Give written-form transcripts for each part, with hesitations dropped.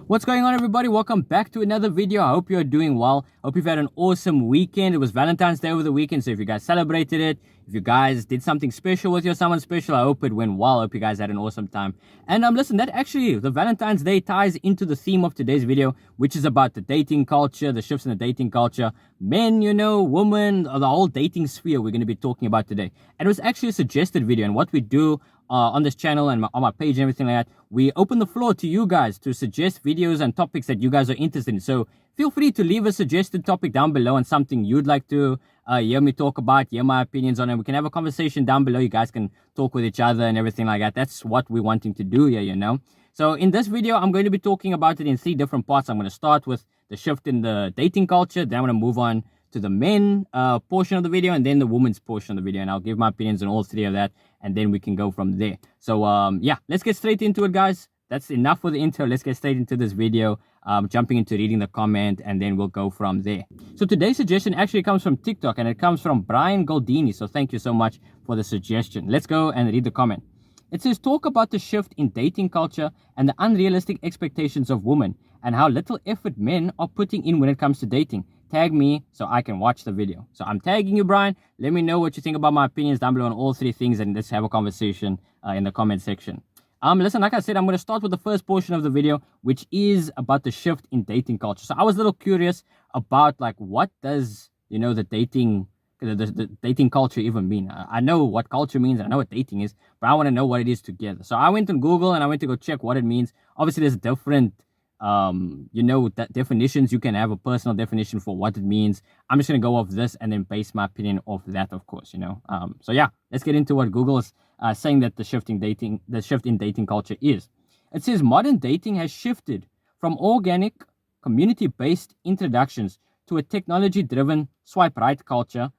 What's going on, everybody? Welcome back to another video. I hope you're doing well. Hope you've had an awesome weekend. It was Valentine's Day over the weekend, so if you guys celebrated it, if you guys did something special with your someone special, I hope it went well. I hope you guys had an awesome time. And listen, that actually, the Valentine's Day ties into the theme of today's video, which is about the dating culture, the shifts in the dating culture, men, women, the whole dating sphere we're going to be talking about today. And it was actually a suggested video, and what we do on this channel and on my page and everything like that, we open the floor to you guys to suggest videos and topics that you guys are interested in. So feel free to leave a suggested topic down below and something you'd like to hear me talk about, hear my opinions on it. We can have a conversation down below. You guys can talk with each other and everything like that. That's what we're wanting to do here, So in this video, I'm going to be talking about it in 3 different parts. I'm going to start with the shift in the dating culture. Then I'm going to move on to the men portion of the video, and then the women's portion of the video, and I'll give my opinions on all 3 of that, and then we can go from there. So yeah, let's get straight into it, guys. That's enough for the intro. Let's get straight into this video, jumping into reading the comment, and then we'll go from there. So today's suggestion actually comes from TikTok, and it comes from Brian Goldini. So thank you so much for the suggestion. Let's go and read the comment. It says, talk about the shift in dating culture and the unrealistic expectations of women, and how little effort men are putting in when it comes to dating. Tag me so I can watch the video. So I'm tagging you, Brian. Let me know what you think about my opinions down below on all 3 things, and let's have a conversation in the comment section. Listen, like I said, I'm going to start with the first portion of the video, which is about the shift in dating culture. So I was a little curious about, like, what does, the dating culture even mean? I know what culture means, I know what dating is, but I want to know what it is together. So I went on Google and I went to go check what it means. Obviously, there's different that definitions. You can have a personal definition for what it means. I'm just going to go off this and then base my opinion off that, of course, so yeah, let's get into what Google is saying that the shift in dating culture is. It says modern dating has shifted from organic, community-based introductions to a technology-driven swipe right culture,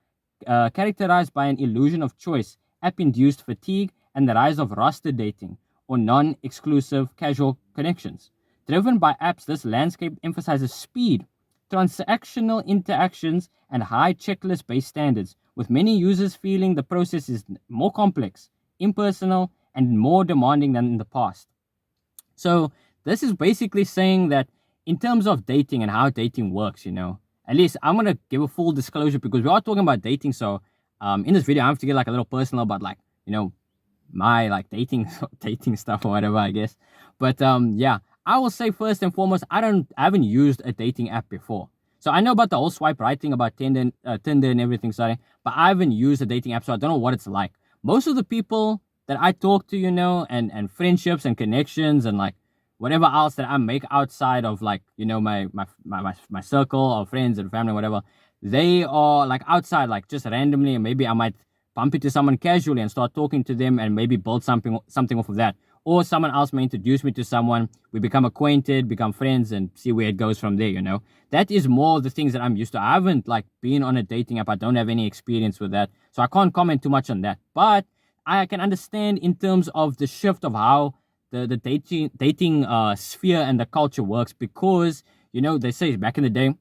characterized by an illusion of choice, app-induced fatigue, and the rise of roster dating, or non-exclusive casual connections. Driven by apps, this landscape emphasizes speed, transactional interactions, and high checklist-based standards, with many users feeling the process is more complex, impersonal, and more demanding than in the past. So this is basically saying that in terms of dating and how dating works, at least I'm going to give a full disclosure, because we are talking about dating. So in this video, I have to get like a little personal about my like dating stuff or whatever, I guess. But yeah, I will say first and foremost, I haven't used a dating app before. So I know about the whole swipe right thing about Tinder and everything, sorry, but I haven't used a dating app, so I don't know what it's like. Most of the people that I talk to, and friendships and connections and like whatever else that I make outside of like, my circle of friends and family, whatever, they are like outside, like just randomly, and maybe I might bump into someone casually and start talking to them and maybe build something off of that. Or someone else may introduce me to someone, we become acquainted, become friends, and see where it goes from there, That is more the things that I'm used to. I haven't like been on a dating app. I don't have any experience with that. So I can't comment too much on that. But I can understand in terms of the shift of how the dating sphere and the culture works, because, they say back in the day,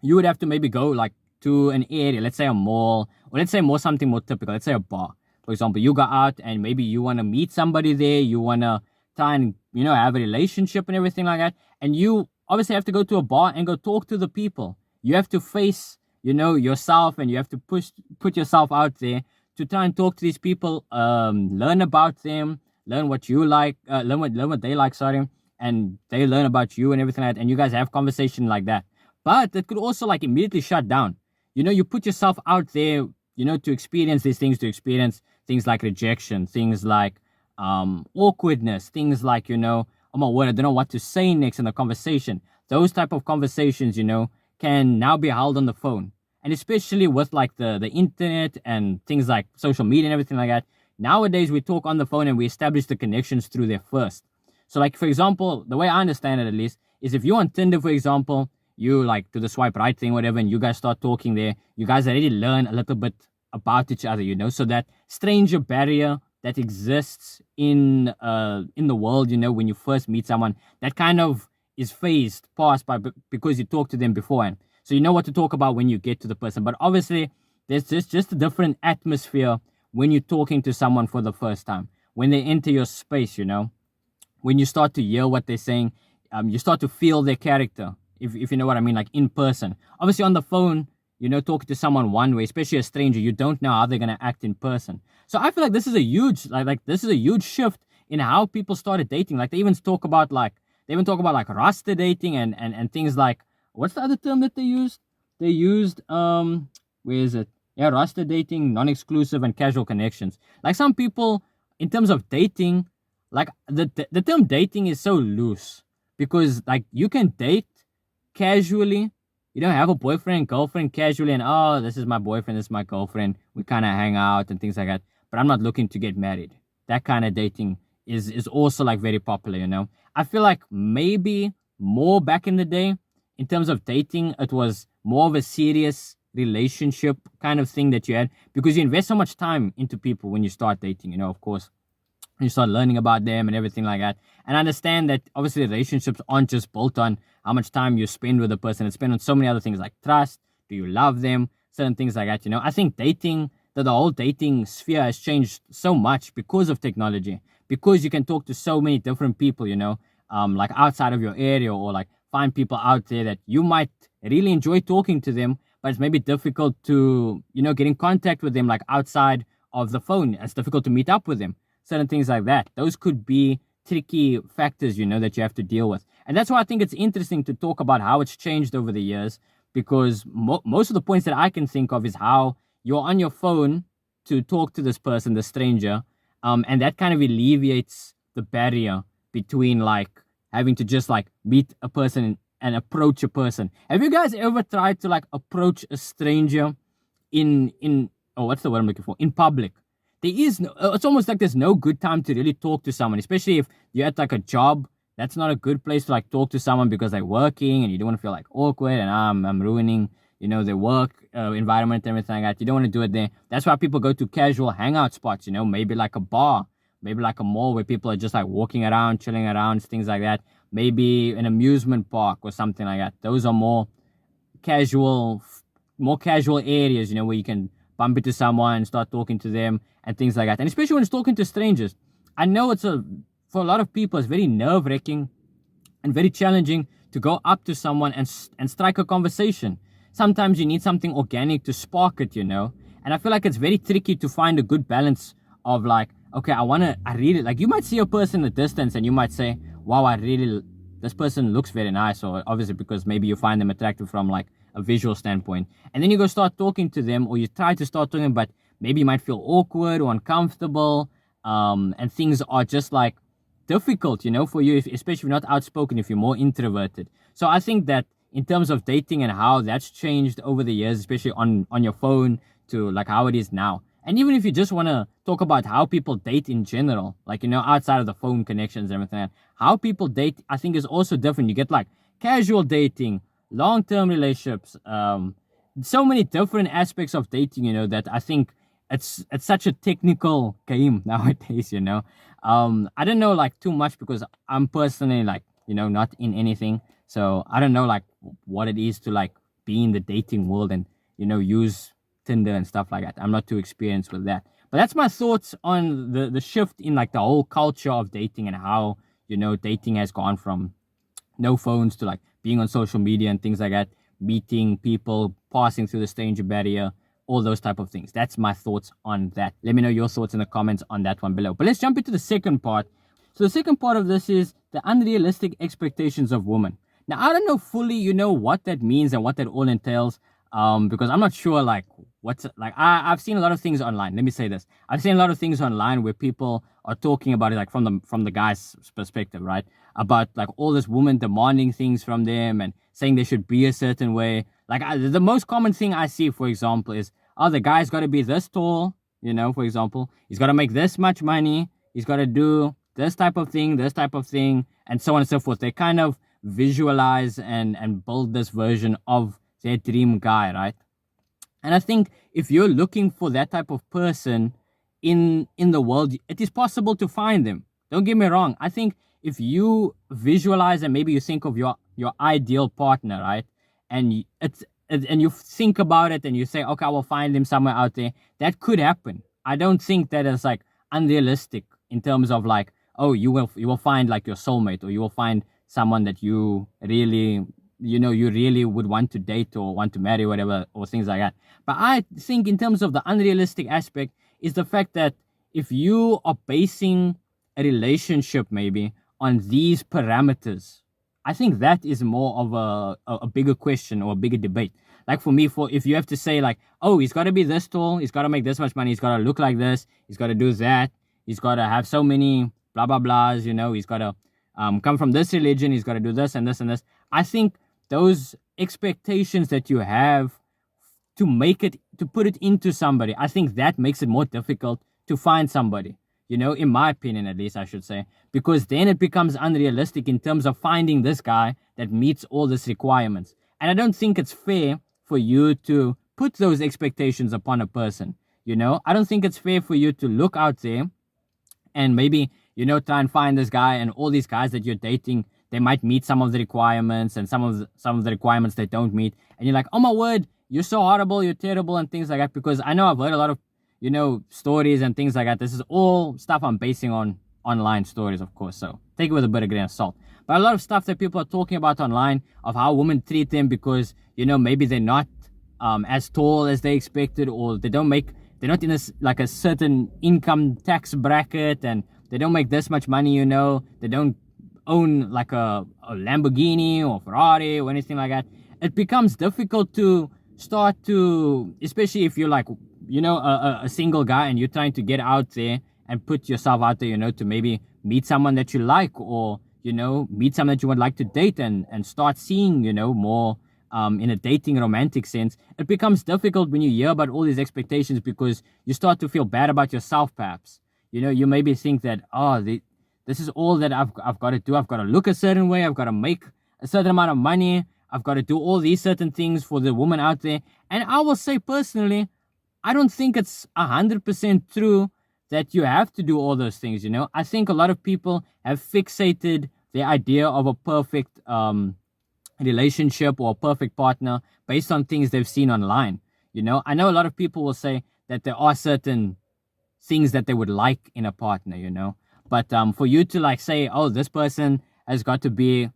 you would have to maybe go like to an area, let's say a mall, or let's say something more typical, let's say a bar. For example, you go out and maybe you want to meet somebody there, you want to try and, have a relationship and everything like that. And you obviously have to go to a bar and go talk to the people. You have to face, yourself, and you have to put yourself out there to try and talk to these people, learn about them, learn what you like, learn what they like, sorry, and they learn about you and everything like that. And you guys have conversation like that. But it could also like immediately shut down. You put yourself out there, to experience these things, to experience things like rejection, things like awkwardness, things like, oh my word, I don't know what to say next in the conversation. Those type of conversations, can now be held on the phone. And especially with like the internet and things like social media and everything like that, nowadays we talk on the phone and we establish the connections through there first. So like, for example, the way I understand it at least, is if you're on Tinder, for example, you like do the swipe right thing, whatever, and you guys start talking there, you guys already learn a little bit about each other, so that stranger barrier that exists in the world, when you first meet someone, that kind of is passed by, because you talk to them beforehand. So you know what to talk about when you get to the person. But obviously, there's just a different atmosphere when you're talking to someone for the first time. When they enter your space, when you start to hear what they're saying, you start to feel their character, if you know what I mean, like in person. Obviously, on the phone, talking to someone one way, especially a stranger, you don't know how they're gonna act in person. So I feel like this is a huge this is a huge shift in how people started dating. Like they even talk about like roster dating and things like, what's the other term that they used? They used where is it? Yeah, roster dating, non-exclusive, and casual connections. Like some people, in terms of dating, like the term dating is so loose because like you can date casually. Have a boyfriend, girlfriend casually, and oh, this is my boyfriend, this is my girlfriend. We kind of hang out and things like that. But I'm not looking to get married. That kind of dating is also like very popular. I feel like maybe more back in the day, in terms of dating, it was more of a serious relationship kind of thing that you had because you invest so much time into people when you start dating. Of course, you start learning about them and everything like that. And understand that obviously relationships aren't just built on how much time you spend with a person. It's spent on so many other things like trust. Do you love them? Certain things like that. I think the whole dating sphere has changed so much because of technology. Because you can talk to so many different people, like outside of your area, or like find people out there that you might really enjoy talking to them, but it's maybe difficult to, get in contact with them like outside of the phone. It's difficult to meet up with them. Certain things like that. Those could be tricky factors, that you have to deal with. And that's why I think it's interesting to talk about how it's changed over the years, because most of the points that I can think of is how you're on your phone to talk to this person, the stranger, and that kind of alleviates the barrier between like having to just like meet a person and approach a person. Have you guys ever tried to like approach a stranger in what's the word I'm looking for? In public? There is no, it's almost like there's no good time to really talk to someone, especially if you're at like a job. That's not a good place to like talk to someone because they're working and you don't want to feel like awkward and I'm ruining, their work environment and everything like that. You don't want to do it there. That's why people go to casual hangout spots, maybe like a bar, maybe like a mall where people are just like walking around, chilling around, things like that. Maybe an amusement park or something like that. Those are casual, more casual areas, where you can bump into someone and start talking to them and things like that. And especially when it's talking to strangers. I know for a lot of people, it's very nerve-wracking and very challenging to go up to someone and strike a conversation. Sometimes you need something organic to spark it, And I feel like it's very tricky to find a good balance of like, okay, I really, like you might see a person at a distance and you might say, wow, this person looks very nice. Or obviously because maybe you find them attractive from like a visual standpoint. And then you go start talking to them, or you try to start talking, but maybe you might feel awkward or uncomfortable. And things are just like difficult, for you, especially if you're not outspoken, if you're more introverted. So I think that in terms of dating and how that's changed over the years, especially on your phone to like how it is now. And even if you just want to talk about how people date in general, like, outside of the phone connections and everything, how people date, I think is also different. You get like casual dating, long-term relationships, so many different aspects of dating, that I think it's such a technical game nowadays, I don't know like too much because I'm personally like, not in anything. So I don't know like what it is to like be in the dating world and, use Tinder and stuff like that. I'm not too experienced with that. But that's my thoughts on the shift in like the whole culture of dating and how, dating has gone from no phones to like being on social media and things like that, meeting people, passing through the stranger barrier, all those type of things. That's my thoughts on that. Let me know your thoughts in the comments on that one below. But let's jump into the second part. So the second part of this is the unrealistic expectations of women. Now, I don't know fully, what that means and what that all entails, because I'm not sure, like, I've seen a lot of things online. Let me say this. I've seen a lot of things online where people are talking about it, like, from the guy's perspective, right? About, like, all this women demanding things from them and saying they should be a certain way. Like, the most common thing I see, for example, is, oh, the guy's got to be this tall, for example. He's got to make this much money. He's got to do this type of thing, and so on and so forth. They kind of visualize and build this version of their dream guy, right? And I think if you're looking for that type of person in the world, it is possible to find them. Don't get me wrong. I think if you visualize and maybe you think of your ideal partner, right? And you think about it and you say, okay, I will find him somewhere out there. That could happen. I don't think that is like unrealistic in terms of like, oh, you will find like your soulmate, or you will find someone that you really, you really would want to date or want to marry, whatever, or things like that. But I think in terms of the unrealistic aspect is the fact that if you are basing a relationship maybe on these parameters, I think that is more of a bigger question or a bigger debate. Like for me, for if you have to say like, oh, he's got to be this tall, he's got to make this much money, he's got to look like this, he's got to do that, he's got to have so many blah blah blahs, he's got to come from this religion, he's got to do this and this and this. I think those expectations that you have to put it into somebody, I think that makes it more difficult to find somebody. In my opinion, at least I should say, because then it becomes unrealistic in terms of finding this guy that meets all these requirements. And I don't think it's fair for you to put those expectations upon a person. I don't think it's fair for you to look out there and maybe, try and find this guy, and all these guys that you're dating, they might meet some of the requirements, and some of the requirements they don't meet. And you're like, oh my word, you're so horrible, you're terrible, and things like that. Because I know I've heard a lot of, stories and things like that. This is all stuff I'm basing on online stories, of course. So take it with a bit of grain of salt. But a lot of stuff that people are talking about online of how women treat them because, maybe they're not as tall as they expected, or they're not in a certain income tax bracket, and they don't make this much money, they don't own like a Lamborghini or Ferrari or anything like that. It becomes difficult to start to, especially if you're like, a single guy and you're trying to get out there and put yourself out there, to maybe meet someone that you like, or, meet someone that you would like to date and start seeing, more in a dating romantic sense. It becomes difficult when you hear about all these expectations because you start to feel bad about yourself, perhaps. You maybe think that, this is all that I've got to do. I've got to look a certain way. I've got to make a certain amount of money. I've got to do all these certain things for the woman out there. And I will say personally, I don't think it's 100% true that you have to do all those things, I think a lot of people have fixated the idea of a perfect relationship or a perfect partner based on things they've seen online. I know a lot of people will say that there are certain things that they would like in a partner, but for you to like say, oh, this person has got to be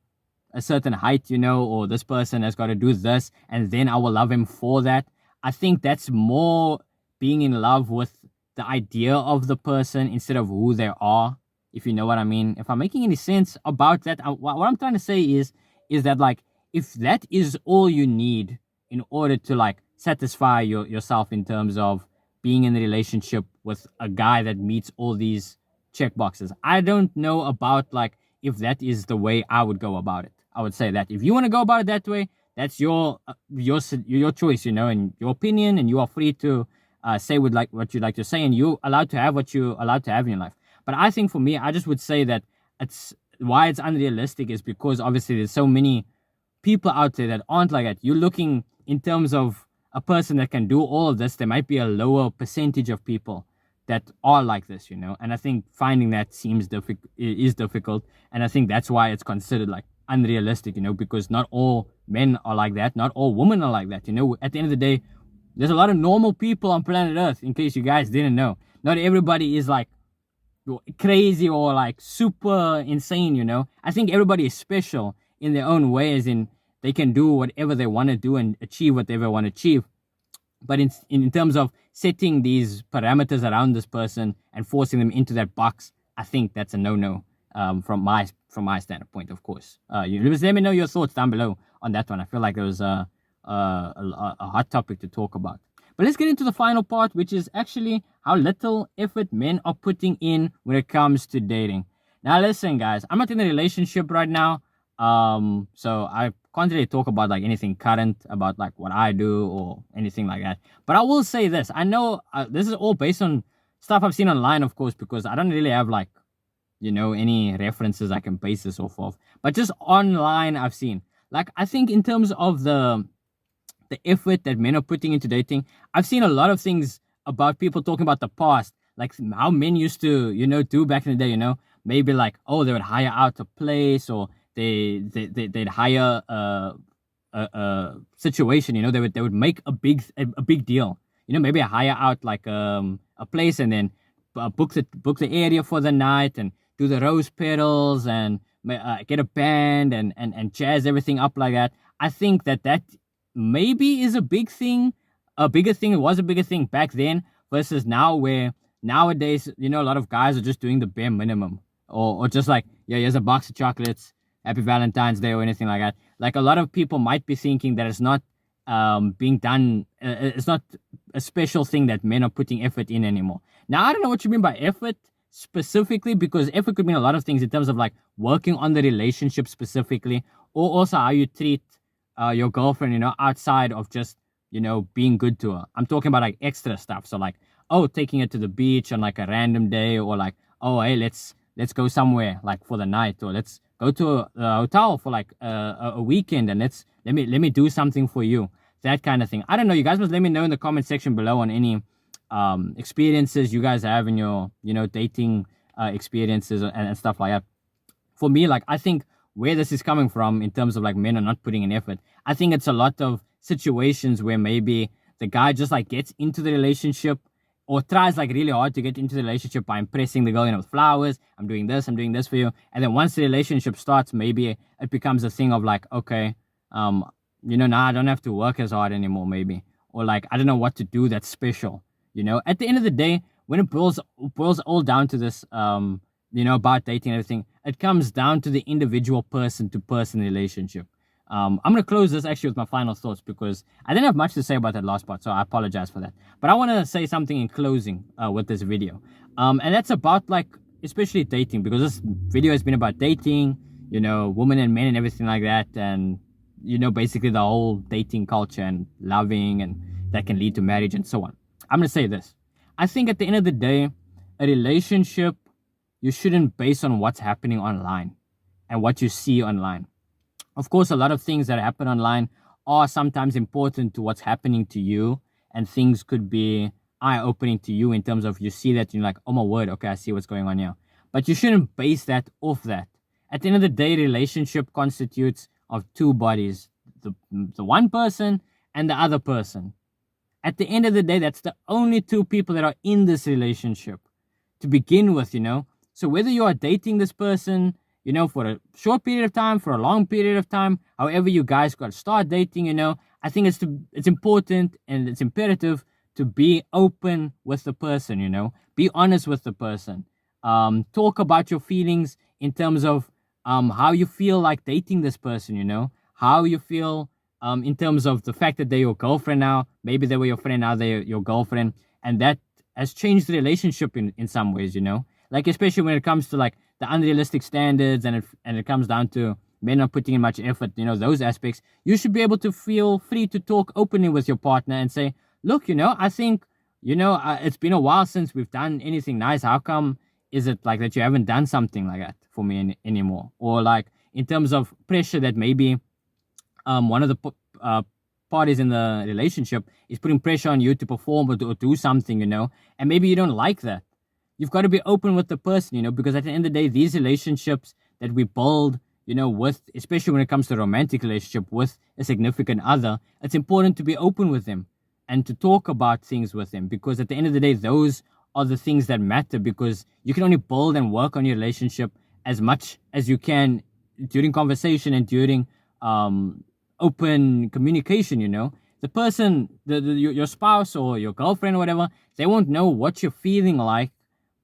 a certain height, or this person has got to do this, and then I will love him for that. I think that's more being in love with the idea of the person instead of who they are, if you know what I mean. If I'm making any sense about that, what I'm trying to say is that like, if that is all you need in order to like satisfy yourself in terms of being in a relationship with a guy that meets all these check boxes, I don't know about like if that is the way I would go about it. I would say that if you want to go about it that way, that's your choice, and your opinion, and you are free to say what you'd like to say, and you're allowed to have what you're allowed to have in your life. But I think for me, I just would say that it's why it's unrealistic is because obviously there's so many people out there that aren't like that. You're looking in terms of a person that can do all of this. There might be a lower percentage of people that are like this, and I think finding that is difficult, and I think that's why it's considered like unrealistic, because not all men are like that, not all women are like that. At the end of the day, there's a lot of normal people on planet Earth, in case you guys didn't know. Not everybody is like crazy or like super insane, I think everybody is special in their own way, as in they can do whatever they want to do and achieve whatever they want to achieve. But in terms of setting these parameters around this person and forcing them into that box, I think that's a no-no from my standpoint, of course. Let me know your thoughts down below on that one. I feel like it was a hot topic to talk about. But let's get into the final part, which is actually how little effort men are putting in when it comes to dating. Now, listen, guys, I'm not in a relationship right now, so I can't really talk about like anything current about like what I do or anything like that. But I will say this: I know this is all based on stuff I've seen online, of course, because I don't really have like any references I can base this off of. But just online, I've seen like I think in terms of the effort that men are putting into dating, I've seen a lot of things about people talking about the past, like how men used to, do back in the day, maybe like, oh, they would hire out a place, or they'd hire a situation, they would make a big deal, maybe hire out like a place and then book the area for the night and do the rose petals and get a band and jazz everything up like that. I think that maybe is a big thing, a bigger thing. It was a bigger thing back then versus now, where nowadays, a lot of guys are just doing the bare minimum, or just like, yeah, here's a box of chocolates, happy Valentine's Day, or anything like that. Like, a lot of people might be thinking that it's not being done, it's not a special thing that men are putting effort in anymore. Now, I don't know what you mean by effort specifically, because effort could mean a lot of things in terms of like working on the relationship specifically, or also how you treat your girlfriend, outside of just, being good to her. I'm talking about like extra stuff. So like, oh, taking her to the beach on like a random day, or like, oh, hey, let's go somewhere like for the night, or let's go to a hotel for like a weekend, and let me do something for you. That kind of thing. I don't know. You guys must let me know in the comment section below on any experiences you guys have in your, dating experiences and stuff like that. For me, like, I think where this is coming from in terms of like men are not putting in effort, I think it's a lot of situations where maybe the guy just like gets into the relationship, or tries like really hard to get into the relationship by impressing the girl, with flowers. I'm doing this for you. And then once the relationship starts, maybe it becomes a thing of like, okay, now I don't have to work as hard anymore, maybe. Or like, I don't know what to do that's special. At the end of the day, when it boils all down to this, about dating and everything, it comes down to the individual person to person relationship. I'm going to close this actually with my final thoughts, because I didn't have much to say about that last part, so I apologize for that. But I want to say something in closing with this video. And that's about like, especially dating, because this video has been about dating, women and men and everything like that. And, basically the whole dating culture and loving, and that can lead to marriage and so on. I'm going to say this. I think at the end of the day, a relationship, you shouldn't base on what's happening online and what you see online. Of course, a lot of things that happen online are sometimes important to what's happening to you, and things could be eye-opening to you in terms of you see that, you're like, oh my word, okay, I see what's going on here. But you shouldn't base that off that. At the end of the day, relationship constitutes of two bodies, the one person and the other person. At the end of the day, that's the only two people that are in this relationship to begin with, So whether you are dating this person, for a short period of time, for a long period of time, however you guys got to start dating, I think it's important and it's imperative to be open with the person, be honest with the person. Talk about your feelings in terms of how you feel like dating this person, how you feel in terms of the fact that they're your girlfriend now. Maybe they were your friend, now they're your girlfriend, and that has changed the relationship in some ways, like, especially when it comes to like the unrealistic standards, and it comes down to men not putting in much effort, those aspects. You should be able to feel free to talk openly with your partner and say, look, I think, it's been a while since we've done anything nice. How come is it like that you haven't done something like that for me anymore? Or like in terms of pressure that maybe one of the parties in the relationship is putting pressure on you to perform or to do something, and maybe you don't like that. You've got to be open with the person, because at the end of the day, these relationships that we build, with, especially when it comes to a romantic relationship with a significant other, it's important to be open with them and to talk about things with them, because at the end of the day, those are the things that matter, because you can only build and work on your relationship as much as you can during conversation and during open communication. The person, your spouse or your girlfriend or whatever, they won't know what you're feeling like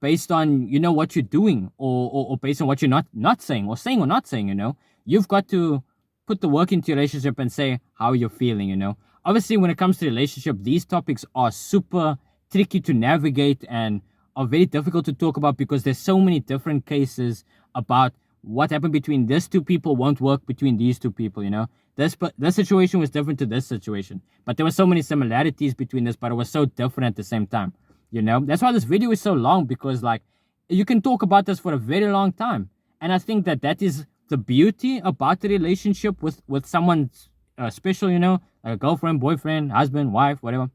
based on, what you're doing, or based on what you're not saying, or saying or not saying. You've got to put the work into your relationship and say how you're feeling. Obviously, when it comes to relationship, these topics are super tricky to navigate and are very difficult to talk about, because there's so many different cases about what happened between these two people won't work between these two people. This situation was different to this situation, but there were so many similarities between this, but it was so different at the same time. That's why this video is so long, because like you can talk about this for a very long time. And I think that is the beauty about the relationship with someone special, like a girlfriend, boyfriend, husband, wife, whatever.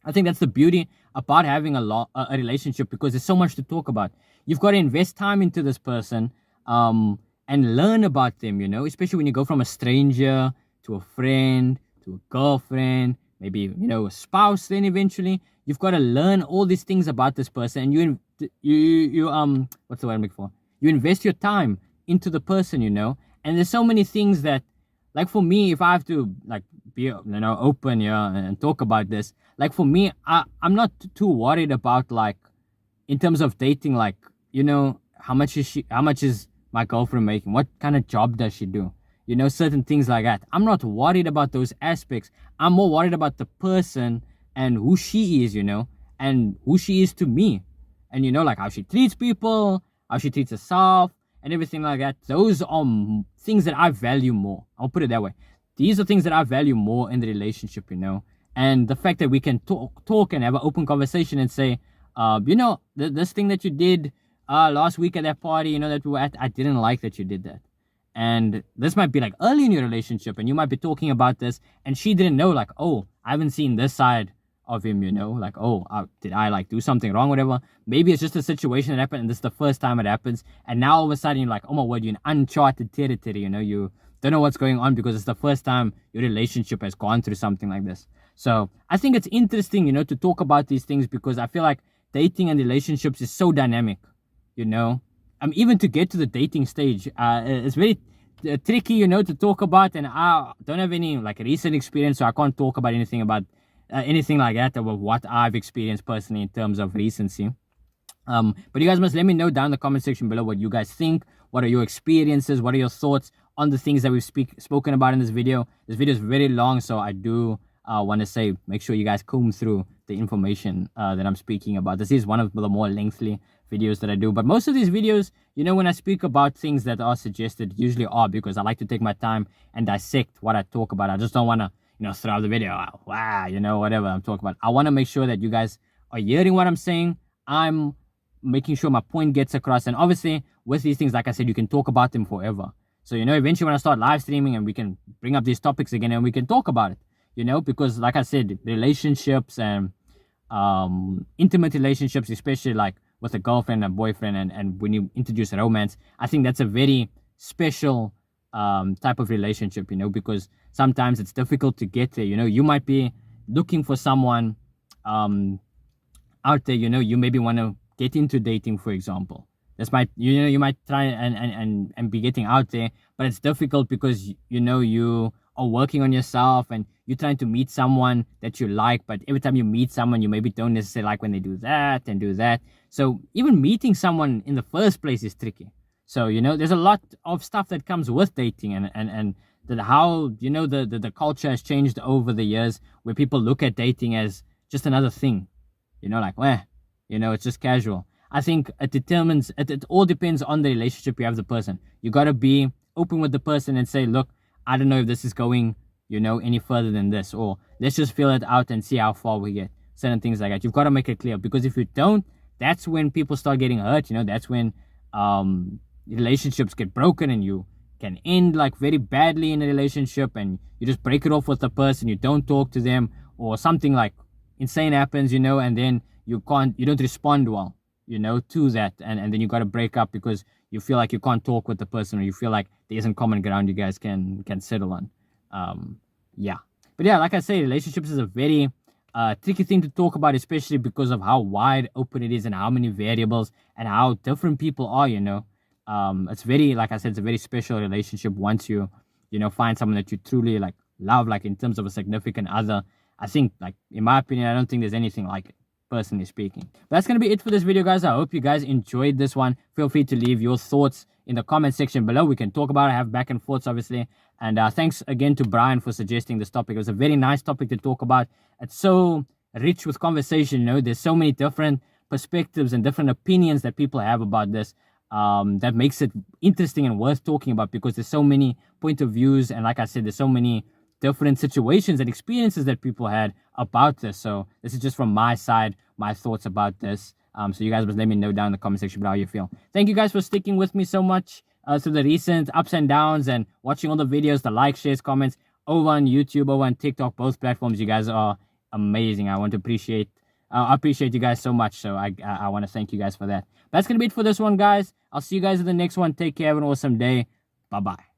I think that's the beauty about having a relationship, because there's so much to talk about. You've got to invest time into this person and learn about them, especially when you go from a stranger to a friend to a girlfriend, maybe, a spouse. Then eventually you've got to learn all these things about this person, and you what's the word I'm looking for? You invest your time into the person, and there's so many things that, like, for me, if I have to, like, be open here and talk about this, like, for me, I'm not too worried about, like, in terms of dating, like, how much is my girlfriend making, what kind of job does she do, certain things like that. I'm not worried about those aspects. I'm more worried about the person and who she is, and who she is to me, and like how she treats people, how she treats herself, and everything like that. Those are things that I value more. I'll put it that way. These are things that I value more in the relationship, and the fact that we can talk and have an open conversation and say, this thing that you did last week at that party, that we were at, I didn't like that you did that. And this might be like early in your relationship, and you might be talking about this, and she didn't know, like, oh, I haven't seen this side of him, like, oh, did I, like, do something wrong, whatever. Maybe it's just a situation that happened and this is the first time it happens, and now all of a sudden you're like, oh my word, you're in uncharted territory, you don't know what's going on because it's the first time your relationship has gone through something like this. So I think it's interesting, to talk about these things, because I feel like dating and relationships is so dynamic, even to get to the dating stage, it's very tricky, to talk about, and I don't have any, like, recent experience, so I can't talk about anything like that, about what I've experienced personally in terms of recency. But you guys must let me know down in the comment section below what you guys think. What are your experiences? What are your thoughts on the things that we've spoken about in this video? This video is very long, so I do want to say, make sure you guys comb through the information that I'm speaking about. This is one of the more lengthy videos that I do, but most of these videos, when I speak about things that are suggested, usually are because I like to take my time and dissect what I talk about. I just don't want to throw out the video, wow, whatever I'm talking about. I want to make sure that you guys are hearing what I'm saying. I'm making sure my point gets across. And obviously, with these things, like I said, you can talk about them forever. So, eventually when I start live streaming, and we can bring up these topics again and we can talk about it, because like I said, relationships and intimate relationships, especially like with a girlfriend and boyfriend, and when you introduce romance, I think that's a very special type of relationship, because sometimes it's difficult to get there. You might be looking for someone out there, you maybe want to get into dating, for example. This might, you might try and be getting out there, but it's difficult because you are working on yourself and you're trying to meet someone that you like, but every time you meet someone, you maybe don't necessarily like when they do that and do that. So even meeting someone in the first place is tricky. So, there's a lot of stuff that comes with dating, and that how, the culture has changed over the years, where people look at dating as just another thing, like, it's just casual. I think it all depends on the relationship you have with the person. You got to be open with the person and say, look, I don't know if this is going, any further than this, or let's just feel it out and see how far we get. Certain things like that. You've got to make it clear, because if you don't, that's when people start getting hurt. That's when relationships get broken, and you can end like very badly in a relationship, and you just break it off with the person, you don't talk to them, or something like insane happens, and then you don't respond well, to that, and then you got to break up because you feel like you can't talk with the person, or you feel like there isn't common ground you guys can settle on. But yeah, like I say, relationships is a very tricky thing to talk about, especially because of how wide open it is and how many variables and how different people are. It's very, like I said, it's a very special relationship once you find someone that you truly like love, like in terms of a significant other. I think, like, in my opinion, I don't think there's anything like it, personally speaking. But that's gonna be it for this video, guys. I hope you guys enjoyed this one. Feel free to leave your thoughts in the comment section below. We can talk about it, have back and forths, obviously. And thanks again to Brian for suggesting this topic. It was a very nice topic to talk about. It's so rich with conversation. There's so many different perspectives and different opinions that people have about this. That makes it interesting and worth talking about, because there's so many point of views, and like I said, there's so many different situations and experiences that people had about this. So this is just from my side, my thoughts about this. So you guys must let me know down in the comment section below how you feel. Thank you guys for sticking with me so much through the recent ups and downs, and watching all the videos, the likes, shares, comments over on YouTube, over on TikTok, both platforms. You guys are amazing. I appreciate you guys so much. So I want to thank you guys for that. That's going to be it for this one, guys. I'll see you guys in the next one. Take care. Have an awesome day. Bye-bye.